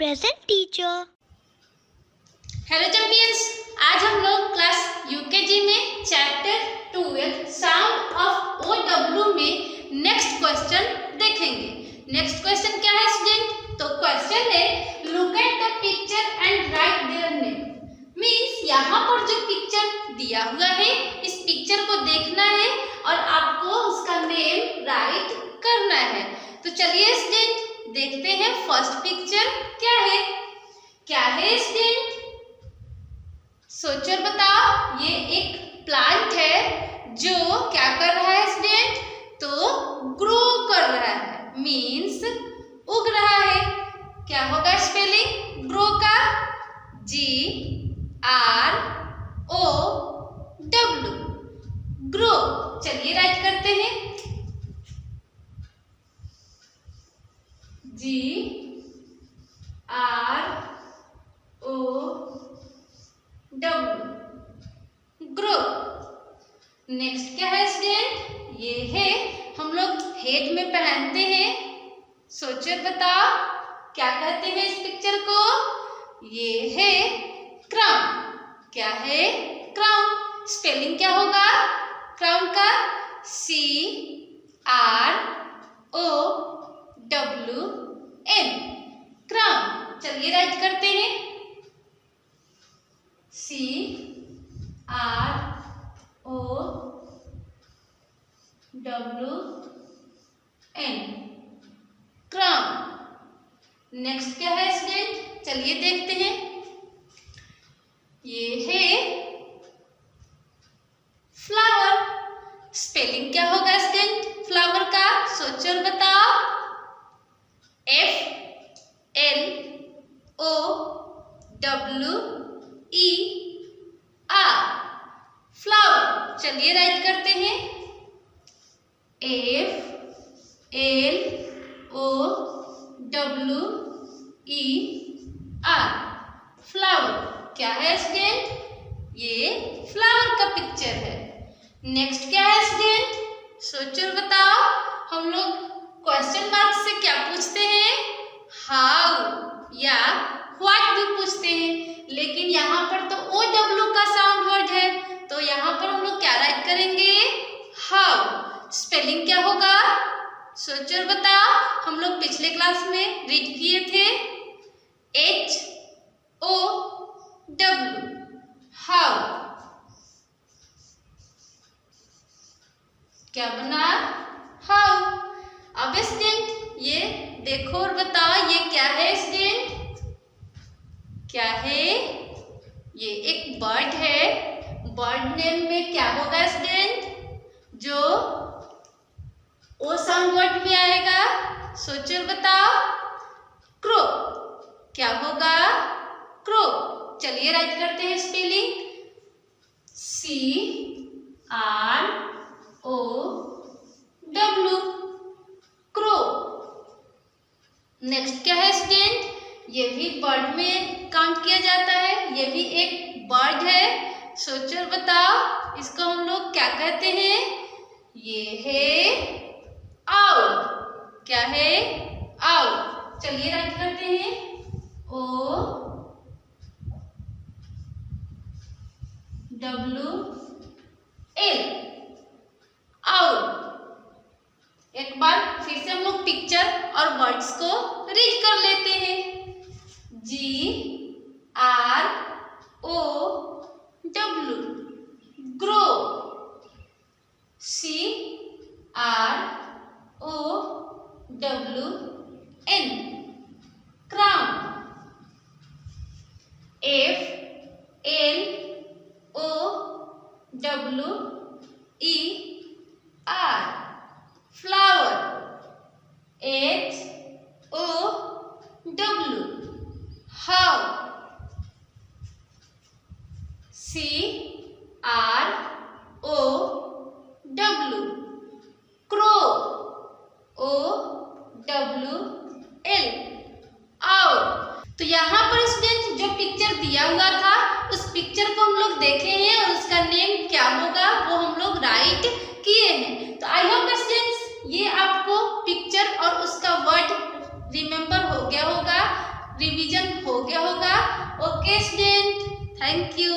present teacher. Hello champions, आज हम लोग क्लास यूकेजी में चैप्टर 12 साउंड ऑफ OW में नेक्स्ट क्वेश्चन देखेंगे। नेक्स्ट क्वेश्चन क्या है स्टूडेंट? तो क्वेश्चन है look at the picture and right their name. Means यहाँ पर जो पिक्चर दिया हुआ है, इस पिक्चर को देखना है और आपको उसका नेम राइट करना है। तो चलिए स्टूडेंट देखते हैं फर्स्ट पिक्चर क्या है स्टूडेंट? सोचो और बताओ। ये एक प्लांट है जो क्या कर रहा है स्टूडेंट? तो ग्रो कर रहा है, मीन्स उग रहा है। क्या होगा स्पेलिंग ग्रो का? GROW, grow. चलिए राइट करते हैं। GROW, grow. नेक्स्ट क्या है स्टूडेंट? ये है हम लोग हेड में पहनते हैं। सोचो बताओ क्या कहते हैं इस पिक्चर को? ये है क्राउन। क्या है? क्राउन। स्पेलिंग क्या होगा क्राउन का? CROWN, crown. चलिए राइट करते हैं। CROWN, crown. नेक्स्ट क्या है स्टूडेंट? चलिए देखते हैं। ये है फ्लावर। स्पेलिंग क्या होगा स्टूडेंट फ्लावर का? सोचो और बताओ। FLOWER, flower. चलिए राइट करते हैं। FLOWER, flower. क्या है स्टूडेंट? ये फ्लावर का पिक्चर है। नेक्स्ट क्या है स्टूडेंट? सोचो और बताओ। हम लोग क्वेश्चन मार्क से क्या पूछते हैं? हाउ या व्हाट भी पूछते हैं, लेकिन यहाँ पर तो OW का साउंड वर्ड है, तो यहाँ पर हम लोग क्या राइट करेंगे? हाउ। स्पेलिंग क्या होगा? सोचो और बताओ। हम लोग पिछले क्लास में रीड किए थे HOW, हाउ। क्या बना? हाउ। अब स्टूडेंट ये देखो और बताओ ये क्या है स्टूडेंट? क्या है? ये एक बर्ड है। बर्ड नेम में क्या होगा स्टूडेंट? जो ओ साउंड वर्ड में आएगा। सोचो और बताओ। क्रो। क्या होगा? क्रो। चलिए राइट करते हैं स्पेलिंग। CROW, crow. नेक्स्ट क्या है स्टूडेंट? ये भी बर्ड में काउंट किया जाता है। ये भी एक बर्ड है। सोचो और बताओ इसको हम लोग क्या कहते हैं? ये है आउल। क्या है? आउल। चलिए राइट करते हैं। OWL, owl. एक बार फिर से हम लोग पिक्चर और वर्ड्स को रीड कर लेते हैं। GROW, grow. CROWN, crown. FLOWER, flower. HOW, how. CROW, crow. OWL, owl. तो यहाँ पर स्टूडेंट जो पिक्चर दिया हुआ था उस पिक्चर को हम लोग देखे हैं और उसका नेम क्या होगा वो हम लोग राइट किए हैं। तो आई होप स्टूडेंट्स ये आपको पिक्चर और उसका वर्ड रिमेम्बर हो गया होगा। Revision okay student, thank you.